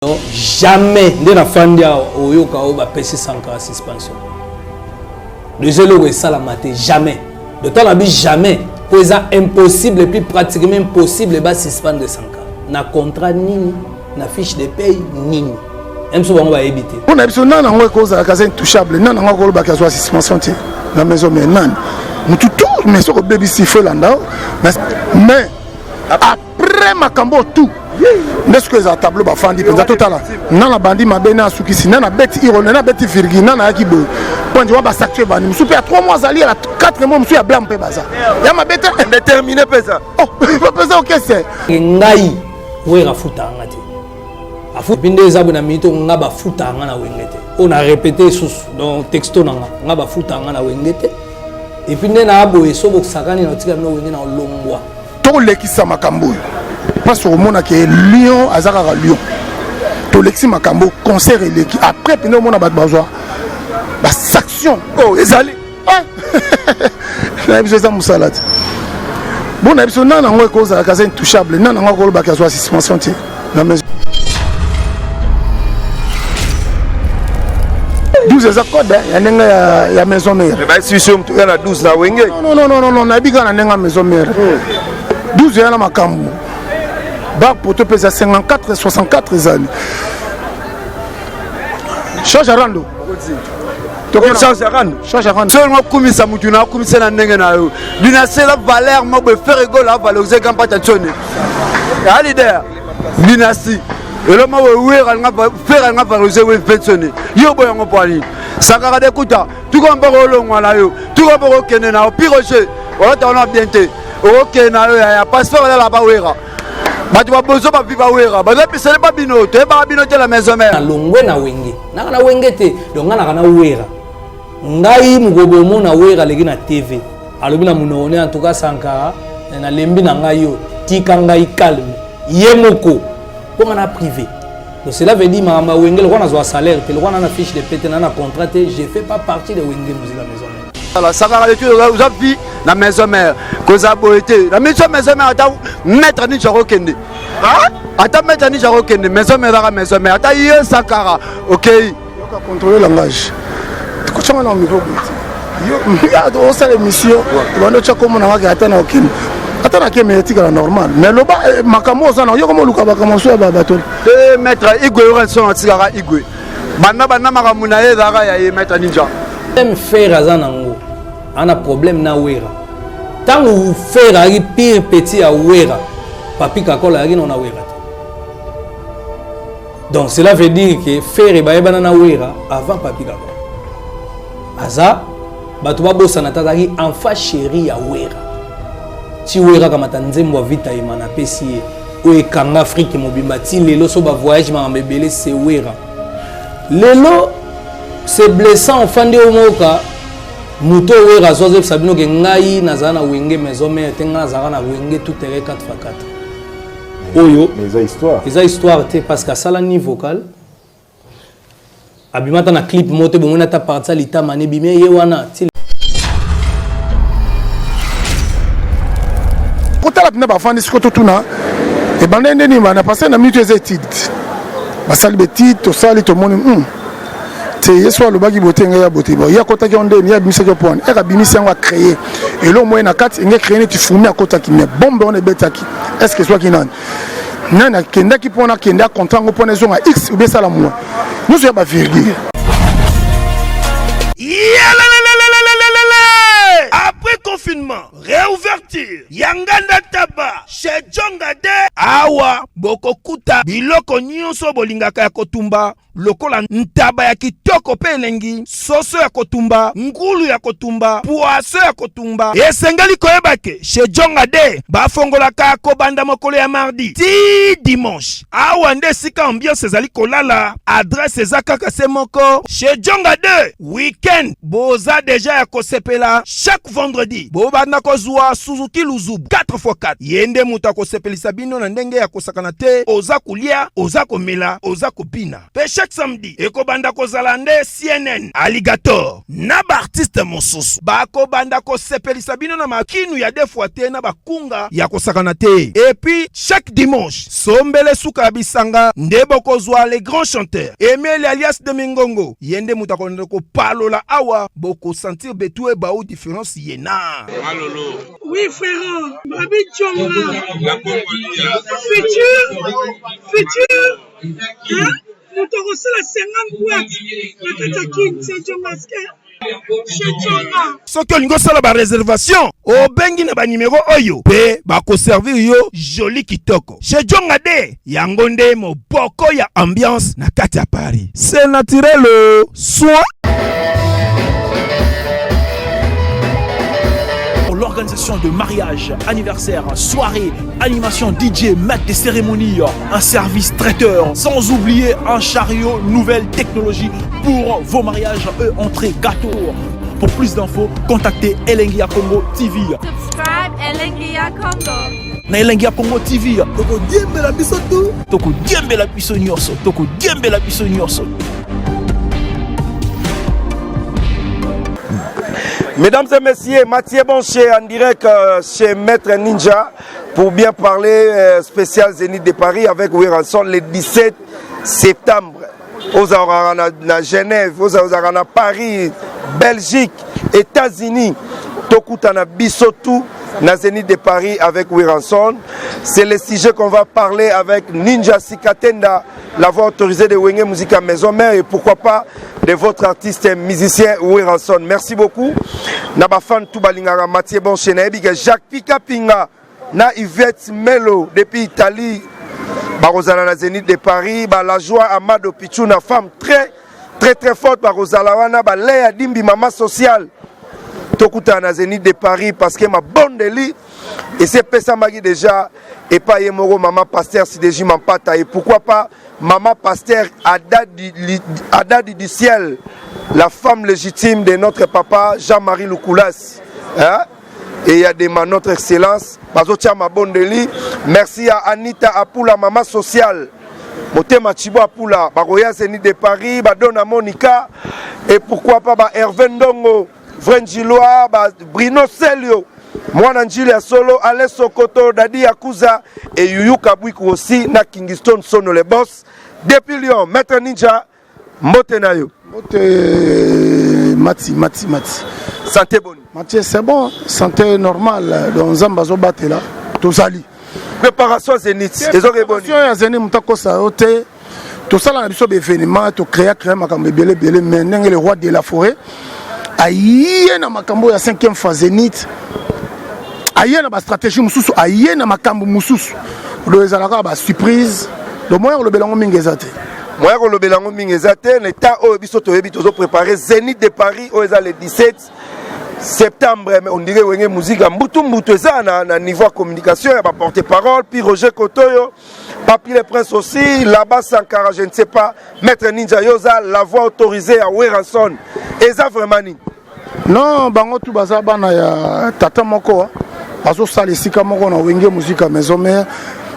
Non, jamais de la fin de Oyoka Oba PC 100 suspension. Désolé, ça la maté, jamais. De temps la jamais. C'est impossible et puis pratiquement impossible de suspendre de 100 cas. Na contrat ni na fiche de paye ni. Même si on va éviter. On a besoin d'un endroit cause à la intouchable. Non, on va voir que soit suspension la maison mais non. Nous tout mais sur le baby siffle là. Mais après ma cambo tout. N'est-ce que ça tableau ba fandi penza total na bandi mabena sukisi na beti irone na beti virgi na akibo pondi wa ba sanctuer bani musupe à 3 mois ali à 4 mois musu ya blanc pe baza ya mabeta déterminé pesa oh pesa OK c'est ngai wera futa ngati afu binde zabu na mito ngaba futa ngana wengete on a répété sous dans texto ngaba futa ngana wengete et puis na abo esobo sakani na tika no wengena olongwa to lekisa makambo parce au monde qui est Lyon azaka Lyon to lexi makambo concert eleki après pino mona bat bazwa ba sanction oh ezali na biso za musalati bon na biso nana ngo cause la casa intouchable nana ngo ko ba ka soit suspension ti na maison 12 za code ya nenga ya maison mère mais ba si sur na 12 na wenge non na biga na nenga maison mère 12 ya na makambo Bac pour te peser 54 64 années. Change à rando. Change à rando. Change à rando. Seulement comme ça mutuna comme ça na nenga na yo. Dina c'est la valeur mo be faire ego la valoriser quand pas tchone. Ya leader. Dynastie. Et le mo we nga faire nga valoriser we pensionné. Yo boy ngo pali. Sakara de kuta. Tu ko mboko longwa la yo. Tu ko mboko kene na pirocher. Wala ta on a bien té. OK na yo ya passeport là ba wera. Batu ba bozo ba viva wera ba lepi sele ba bino te ba bino te la maison mère na longwe na wenge na wenge te donc na wera ngai mugobo mo na wera legi na TV alobi na munone en tout cas Sankara na lembi na ngai yo tika ngai calme yemoko pour na privé donc cela veut dire ma wenge le roi na zo salaire te le roi na fiche de pété na contrat te je fais pas partie de wenge musique la maison mère alors ça va tu vous avez la maison mère cause a beauté la maison mère ata mettre ni jaro kende ata mettre ni jaro kende maison mère ata yo Sankara OK yo ka contrôler langage ko chama na micro yo ya do ça l'émission bando cha comme na waka ata na okini ata na ke métique la normal mais lo ba makamo ça na yo comme luka ba commencer ba bato mettre igwe yo son tigara igwe bana makamuna ye dara ya mettre ninja même faire azanango ana problème na wera tant ou faire ari pire petit à wera papi kakola ari na wera donc cela veut dire que faire e baebana na wera avant papi kakola aza bato ba bossa na tazaki enfant chéri ya wera ti wera kama tanzembo vita imana pesi o ekanga Afrique mobimba ti lelo so ba voyage ma mbebele c'est wera lelo c'est blessant enfant de omoka muto wera zoze sabino ke ngai nazana wenge maison mère tenga nazana na wenge tout terrain 4x4 oyo eza histoire te parce que sala ni vocal abimata na clip moto bomona ta partie lita mane bimé ye wana ti kotala pina ba fandi sikoto tuna e bandende ni bana passer na minute ezétude basali betite to sali to moni c'est yeso le bagi botenga ya botibo ya kota ki onde ni ya bimisa ko point e ka bimisa ngo créer et lo moyen na 4 nge créer tu fumi à kota ki mais bombe on est betaki est-ce que soit ki nan nana kenda ki pona kenda contrat ngo pona zonga x ou bien ça la moi nous ya ba virgule après confinement, réouverture, Yanganda Taba, chez Djongade, Awa, Bokokuta, Biloko Nyonso Bolingaka ya Kotumba, lokola ntaba ya kitoko pelengi, soso ya Kotumba, ngulu ya Kotumba, poaso ya Kotumba, esengali koyebake, chez Djongade, bafongolaka kobanda mokolo ya mardi, ti dimanche, Awa nde sika ambiance ezali kolala, adresse ezakaka semoko, chez Djongade, weekend, boza deja ya kosepela, chaque vendredi bobanda kozwa Suzuki Luzubu 4x4 yende muta kosepelisa bino na ndenge ya kosakana kosakana te, oza kolia, oza komela, oza kopina. Pe chaque samedi, ekobanda kozala nde CNN, Alligator, na ba artiste mosusu. Bakobanda kosepelisa bino na makinu ya defwa te na bakunga ya kosakana te. Et puis chaque dimanche, sombele suka bisanga nde bokozwa les grands chanteurs. Emile alias de Mingongo, yende mutakonde ko palola awa boko sentir betue ba ou différence yena. Malolo. Oui frère, Babi Tchonga. Futur. Hein? Nous te reçons la 50 boîtes. La Katakin, c'est Tchongaske. Soki olingo sala ba réservation obengi na ba numéro oyo pe ba ko servir yo joli kitoko chez Djonga de yango nde moboko ya ambiance na kati ya Paris. C'est naturel soit l'organisation de mariage, anniversaire, soirée, animation DJ, maître des cérémonies, un service traiteur, sans oublier un chariot nouvelle technologie pour vos mariages et entrées gâteaux. Pour plus d'infos, contactez Elengia Congo TV. Subscribe Elengia Congo. Na Elengia Congo TV. Toko diembe la biso tout. Toko diembe la biso nyonso. Toko diembe la biso nyonso. Mesdames et messieurs, Mathieu Bonché en direct chez Maître Ninja pour bien parler spécial Zénith de Paris avec Wiranson le 17 septembre. Aux à Genève, aux à Paris, Belgique, États-Unis, Tokutana Bisotou, na Zénith de Paris avec Wiranson. C'est le sujet qu'on va parler avec Ninja Sikatenda, la voix autorisée de Wenge Musica Maison Mère et pourquoi pas de votre artiste et musicien Wiranson. Merci beaucoup. Nabafan Toubalingara, Mathieu Bonché, Jacques Pikapinga, na Yvette Melo depuis Italie, Barozala na Zénith de Paris, la joie Amado Pichou, une femme très forte, Barozala wana, Léa Dimbi, maman sociale. Tokuta na Zénith de Paris parce que ma bonne délit et c'est Pessa Magui déjà et pas Yemoro maman pasteur si déjà m'empata et pourquoi pas maman pasteur Adadi du ciel, la femme légitime de notre papa Jean-Marie Loukoulas, hein? Et il y a des notre excellence Bazotia ma bonne délit. Merci à Anita Apula maman sociale Motema Chibo Apula Baroya Zénith de Paris Badona Monica et pourquoi pas Hervé Ndongo Vrenjiloa, Brino Selio, Mwana Njili ya Solo, Ale Sokoto, Dadi Yakuza et Yuyu Kabwiku aussi, na Kingston Sono le boss. Depuis Lyon, Maître Ninja, Motenayo. Mati. Santé bonne. Mathieu, c'est bon, santé normale. Dans Zambazo Batela, Tosali. Préparation Zénith, les autres bonnes. Préparation Zénith, Moutako Saote, tout ça, on a besoin d'événements, tout créer, Makambe Bele, mais le roi de la forêt. Aïe na makambo ya 5e phase Zénith. Aïe na ba stratégie mususu, aïe na makambo mususu. Le ezalaka ba surprise. Le moyen le belango mingezate. Moyen le belango mingezate, l'état o biso to yebi tozo préparer Zénith de Paris o ezal le 17 septembre, on dirait wenge musique mbutu eza na niveau communication ya ba porte-parole puis Roger Kotoyo, Papi le Prince aussi, là-bas Sankara, je ne sais pas, Maître Ninja Yoza, la voix autorisée à Wiranson. Eza vraiment ni. Non, bango tu baza bana ya tata moko. Azo sala esika moko na wenge musique Maison Mère.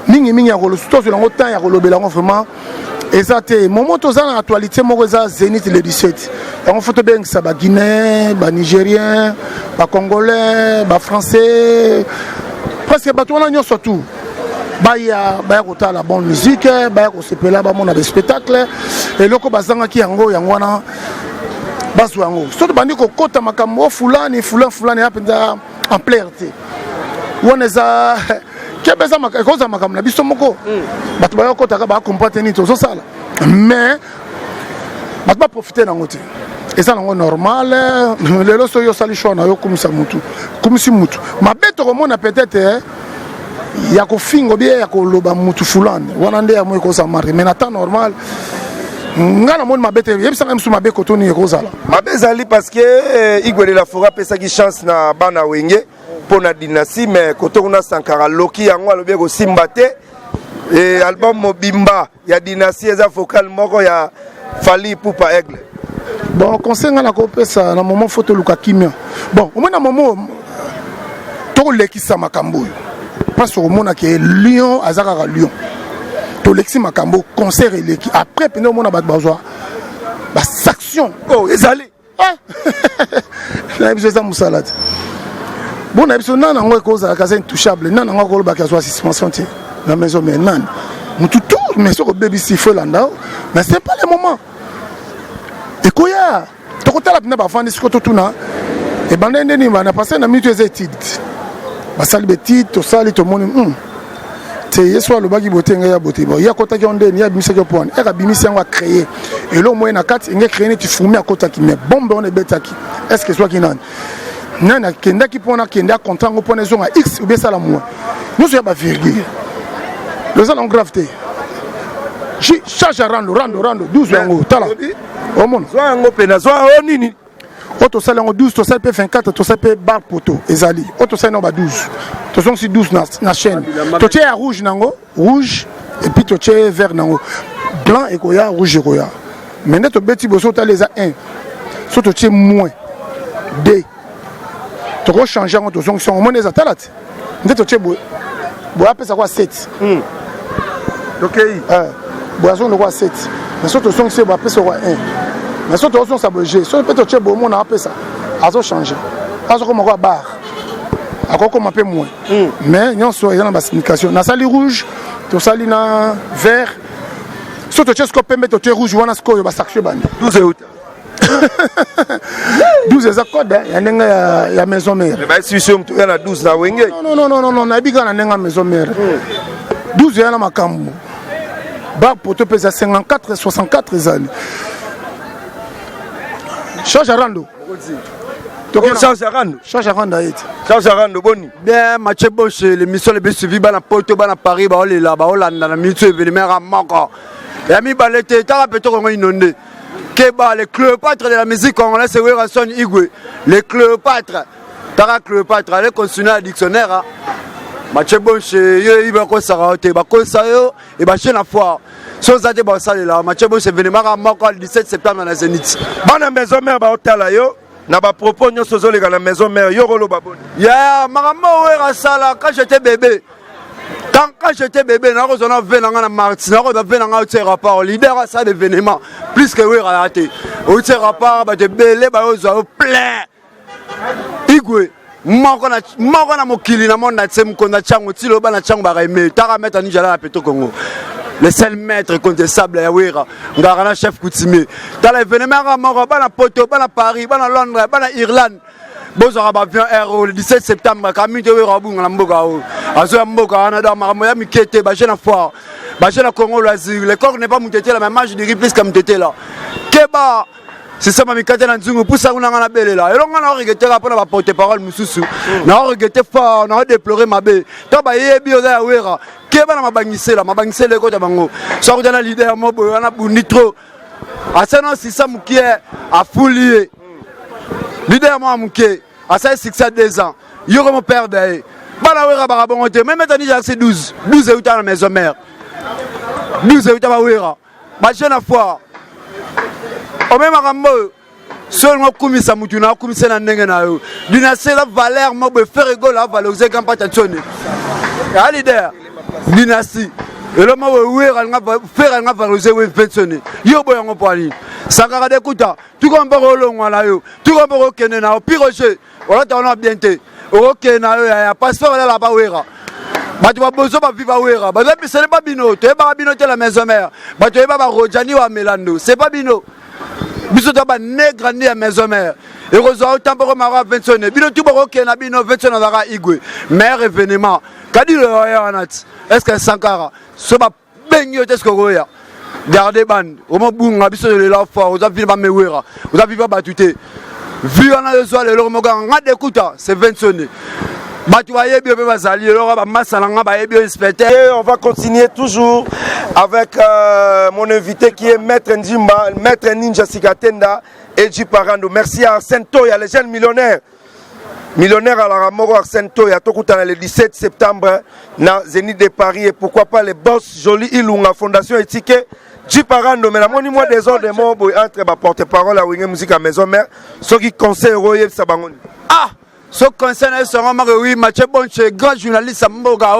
Mingi ya kolo suto lango temps ya kolobelango vraiment. Eza te moment toza na actualité moko eza Zénith le 17. Yango photo beng sa ba Guinéen, ba Nigérien, ba Congolais, ba Français. Presque ba tourna nyo surtout. Baya kota la bonne musique, baya ko sepela ba mona des spectacles et loko bazanga ki yango wana basu yango. Surtout bandi ko kota makambo fulani apenza en plairté. Woneza kebeza makoza makambo na biso moko. Batu ba kota ka ba comprendre ni to so sala. Mais batu ba profiter na ngote. Et ça c'est normal. Les loso yo sali shona yo kumisa mutu. Kumisi mutu. Mabeto ko mona peut-être ya ko fingo bien ya ko loba mutu fulani wana nde ya moyo ko sa mari mais na temps normal ngana mon mabete yebisa ngam su mabeko toni ko sala mabezali parce que igwele la fora pesa ki chance na bana wenge pona dynastie mais kotona Sankara Loki yango alobi ko simbate et album Mobimba ya dynastie eza vocal moko ya Fali Poupa Aigle. Bon conseil ngana ko pesa na moment photo luka kimia bon au moins na moment to lekisa makambo parce que mona ke Lyon azaka Lyon Tolexi Makambo, concert et l'équipe. Après, pendant mon abat bazwa, saction. Oh, ils allaient. Na besoin de moussalade. Bon, na besoin nan ngwe cause la case intouchable. Nan ngwe ko ba kaso suspension ti. La maison mais nan. Mutu tout mais sur baby siffle là. Mais c'est pas le moment. Et koya, to ko tala pina ba fandi siko to tuna. Et bande ndeni ba na passer na minute étude. Ba sali betite to sali to moni. C'est yeso le bagi boté nga ya boté bo ya kota ki onde ni ya bimisa ki point e ka bimisa nga créer et là moyen na 4 nga créer tu fumi à kota ki mais bombe on est betaki est-ce que soit ki nan nana kenda ki pona kenda content ngo pona zonga x ou bien ça la moi nous so ya ba virgule le ça en gravité charge rando 12 yango tala o mon zo yango pena zo o nini auto sale en 12 to sale P24 to sale bar poto ezali auto sale en 12 to sont si 12 na chaîne to tie rouge nango rouge et puis to tie vert nango blanc et koya rouge et koya maintenant to beti boso ta les a 1 so to tie moins 2 to ko changer en to sont moins les atalat ndé to tie bo apesa ça quoi 7 OK boisson de quoi 7 mais so to sont c'est bo apesa quoi 1 mais si tu as ça bouger, si tu as fait bon, on a appelé ça. Ça a changé. Ça a comme un bar. Ça a comme un peu moins. Mais nous sommes dans la signification. Dans la salle rouge, tu as dans vert. Si tu as scopé, tu as rouge, tu as scopé, tu as saccé. 12 août. 12 est d'accord, il y a la maison mère. Mais si tu as 12 na wenge. Non, na biga na nenga maison mère. 12 est na makambo. Bar pour te peser 54 et 64 ans. Charge à rando. Charge à rando boni. Bien match boche l'émission les bien suivi bana Porto bana Paris ba olela ba olanda na minute événement à moko. Ya mi balete ta peto ko inondé. Keba les Cléopâtres de la musique congolaise c'est Werrason Igwe. Les Cléopâtres. Tara Cléopâtre allez continuer à dictionnaire. Match boche yo iba ko saraote ba ko sayo et ba chaîne à foire. Chose à dire, c'est là. Mathieu Bosch est venu le 17 septembre dans la Zénith. Dans la maison mère, na ba propos nous sommes dans la maison mère. Yorolo baboni. Ya, maman ouais ça quand j'étais bébé. Quand j'étais bébé, na rozona vena na Martin, na rozona vena na au rapport leader à ça d'événement. Plus que oui raté. Au rapport ba de belé ba ozo plein. Igwe. Moko na mokili na monde na tsem ko na chango tilo ba na chango ba remet. Tara mettre ni jala na Peto Congo. Le seul maître contestable à Yawira, Ngarana chef coutumier. Dans l'événement à Moro, à Porto, à Paris, à Londres, à Irlande, Bozara avion Aero le 17 septembre, Camille de Wérabou, à Mbogao, à Zoamboga, à Nada, Maramoya Mikete, Bajena Foire, Bajena Congo, le corps n'est pas monté la même âge de plus comme t'étais là. Keba, c'est ça, ma mikate na nzungu, pour ça, on a la belle là. Et là, on a regretté la pour porte-parole, Moussoussou. On a regretté fort, on a déploré ma belle. Taba yebi oza Yawira. Keba na mabangise le kota bango. So na leader mobo na bunitro. Asana sisa mukie a foulier. Leader mo mukie. Asa 62 ans. Yo comme père d'ailleurs. Bala wera barabongote. Même maintenant j'ai accès 12 euros dans la maison mère. 12 euros ba wera. Ba jeune fois. O même arambo. Seulement kumisa mutu na kumisa na ndenge na yo. Dynastie la valeur mobo faire ego la valoriser quand pas tatione. Ya leader. Dynastie et le mot faire un valoriser ou pensionner yo boyango poani sakara de kuta tu komba rolongo la yo tu komba okene na piroger wala ta on bien te okena yo ya passeport là ba wera batu ba bozo ba viva wera ba ce n'est pas bino te ba bino te la maison mère batu ba rojani wa melando c'est pas bino biso ta ba nègre ni la maison mère et rozo tamboro mara pensionner bino tu ba okena bino pensionner la igwe mère événement kadi le anat est-ce que Sankara so ba benyo est-ce que roya garder ban au mobunga biso de la fois aux avis ba mewera aux avis ba batute vu on a le soir le lomoga ngade kuta c'est 20 sonné batu ayebi be bazali le ba masala nga ba yebi inspecteur. Et on va continuer toujours avec mon invité qui est Maître Ndimba, Maître Ninja Sikatenda et Jiparando. Merci à Arsène Toya, les jeunes millionnaires. Millionnaire à la Ramoro Arsène Toya, le 17 septembre, dans Zénith de Paris, et pourquoi pas les boss Jolie Ilunga, Fondation Étiquette, Jiparando, mais la monnaie des ordres de mots entre ma porte-parole à Wingé Musique à Maison Mère, ceux qui conseillent Royer Sabangoni. Ah! Ce conseil est sur oui, Mathieu Bonche, grand journaliste à Mboga,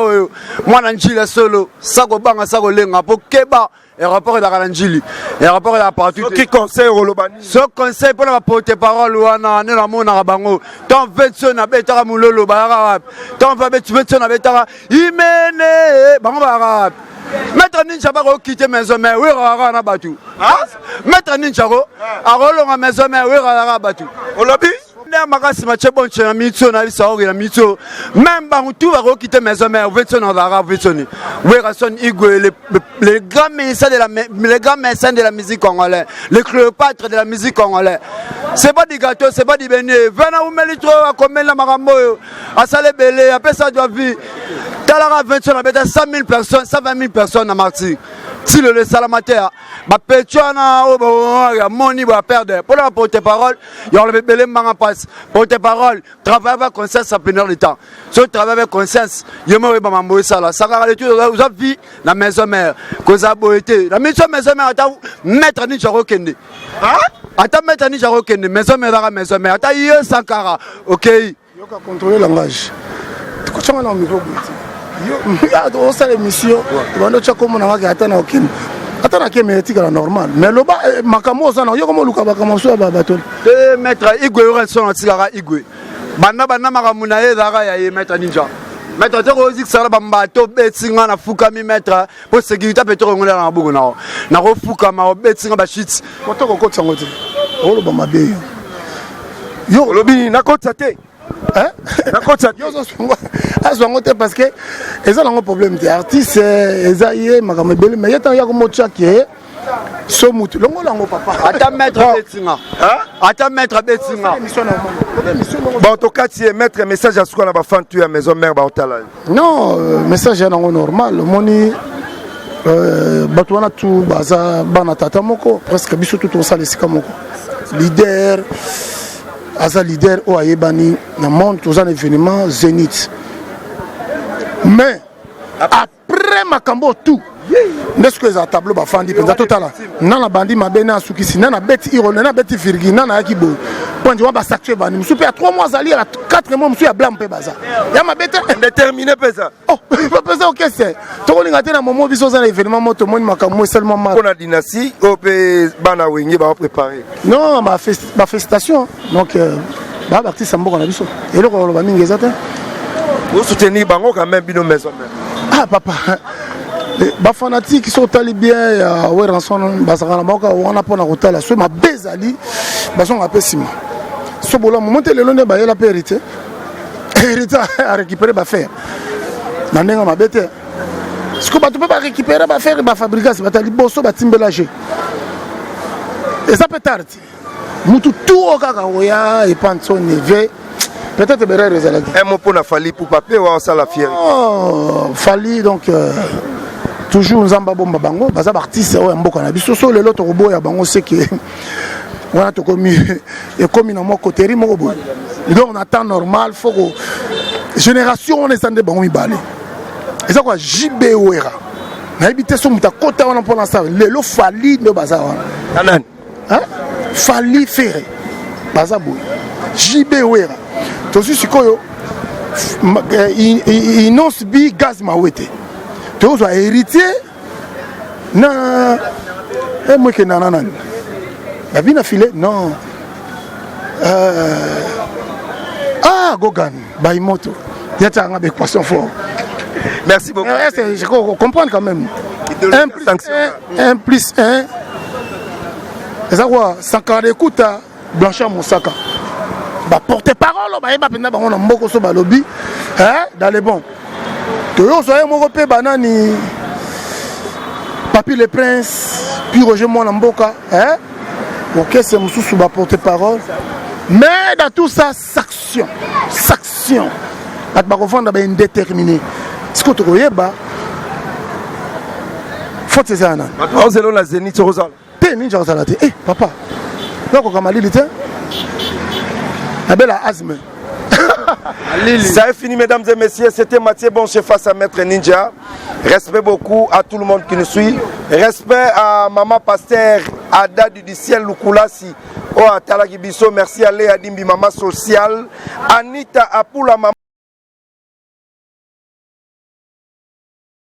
moi, Nanjila solo, Sako Banga, Sako Lenga, pour Keba, et rapport à la Nanjili, et rapport à la partie. Qui conseille au Lobani? Ce conseil pour la porte-parole, ou à la mona bango, ton 20 na betara moulolo, barab, ton 20 na betara, imene, bango barab. Maître Ninja va quitter maison mère, oui, rara batu. Maître Ninja, a maison mère, oui, rara batu. Au lobby? Makasi Mathieu Bonche na mitso na lisaori na mitso même bantu va quitter maison mère vetso na dara vetsoni Werason Igwe les grands médecins de la musique congolaise, les Cléopâtres de la musique congolaise. C'est pas du gâteau, c'est pas du beignet. Vena ou melitro a combien la marambo a salé belé après ça doit vivre talara vetso na beta 100 000 personnes 120 000 personnes à Martinique. Si le salamateur, ma pétiana, moni va perdre. Pour la porte-parole, il y a le bébé manga passe. Porte-parole, travaille avec conscience à plein de temps. Si tu travailles avec conscience, il y a un peu de ça là. Ça va aller tout, vous avez vu la maison mère, que vous avez beauté. La maison mère, attends, mettre Ninja Rokende. Attends, mettre Ninja Rokende, maison mère, attends, il y a Sankara, ok. Il faut contrôler le langage. Tu comprends le micro? On sait l'émission, on a déjà comme on a atteint aucune. Attends, qui est normal. Mais le bas, ma camosa, il y a comme le cabacamo sur la bateau. Maître Igwe, on est sur la Igwe. Bana Maramunae, Dara, et Maître Ninja. Maître Terrozik, ça va bateau, Betsinga, na Fukami, maître, pour sécurité, peut-être on est dans la Bougona. Na Fukama, Betsinga, Bachit. Quand on compte son côté, on le bat bien. Yo, lobby, n'a pas de hein? Parce que ils ont un problème des artistes, ils ont mais il y a un qui est Somutu. Papa. Attends, maître Betsinga. Attends, maître Betsinga. Bon, en tout cas, tu es maître message à ce qu'on a fait tu à maison mère. Non, message est normal. Moni. Batouana tout baza bana tata moko presque biso tout on sale sika moko leader Aza leader au Ayebani, dans le monde, tous un événement Zénith. Mais, après Makambo, tout, n'est-ce que ça tableau bafandi, penza total. Nana bandi mabena sukisi, nana beti iro, nana beti firgi, nana akibo. Quand tu vas s'actuer bani, monsieur à 3 mois à lire, à 4 mois, monsieur à blanc pe baza. Y'a ma bête déterminé pesa. Oh, pas pesa ok c'est. Tu vois l'ingaté na moment biso un événement moto moi Makambo seulement mal. On a dynastie, on peut bana wengi ba préparer. Non, ma félicitation. Donc bah artiste sambo on a biso. Et le on va mingi zata. Vous soutenez bango quand même bino maison mère. Ah papa. Les fanatiques qui sont talibés à Weranson, on a pas na hôtel, soit ma bezali, on a pessima. Ce boulot, monter le long de la périté, hérité à récupérer ma faire. N'en ma bête. Ce que tu peux pas récupérer, ma faire, ma fabriquer, c'est ma talibosso, ma timbelagé. Et ça peut tarder. Moutou tout au cacaoya et panson neve. Peut-être que les élèves. Un mot pour la Fali pour papier ou ça la fière. Oh, Fali donc. Toujours Zamba Bomba Bango, Baza artiste ou Mboka na biso so le loto robo ya bango c'est que on a tout commis et comme dans mon côté ri mo boy. Donc on attend normal faut que génération on est en de bango mi balé. Et ça quoi JB Wera. Na habité so muta kota on pour ça le lo Fali de Baza wana. Anan. Hein? Fali Ferré. Baza boy. JB Wera. To su sikoyo inonce bi gaz mawete. Tu as hérité na et moi que nanana la vie n'a filé non ah Gogan Baimoto il y a un équation fort. Merci beaucoup. Je comprends quand même 1 plus 1 c'est ça quoi Sankara Kuta Blanchard Moussaka ba porte-parole ba yeba penda bango na mboko so ba lobby hein dans les bons. Que vous soyez mon repère banani, Papi le Prince, puis Roger Mouanamboka, hein? Ok, c'est mon sous ma porte-parole. Mais dans tout ça, s'action. Atbarovanda est indéterminé. Ce que tu vois, faut que c'est ça. On est là, la Zénith Rosal. T'es ninja Rosal. Eh, papa. Donc, on a dit, la belle asthme. Ça est fini, mesdames et messieurs. C'était Mathieu Bonche face à Maître Ninja. Respect beaucoup à tout le monde qui nous suit. Respect à Maman Pasteur Ada du ciel Lukulasi. Oh, Talaki Bisso, merci à Léa Dimbi, maman sociale. Anita Apula, maman.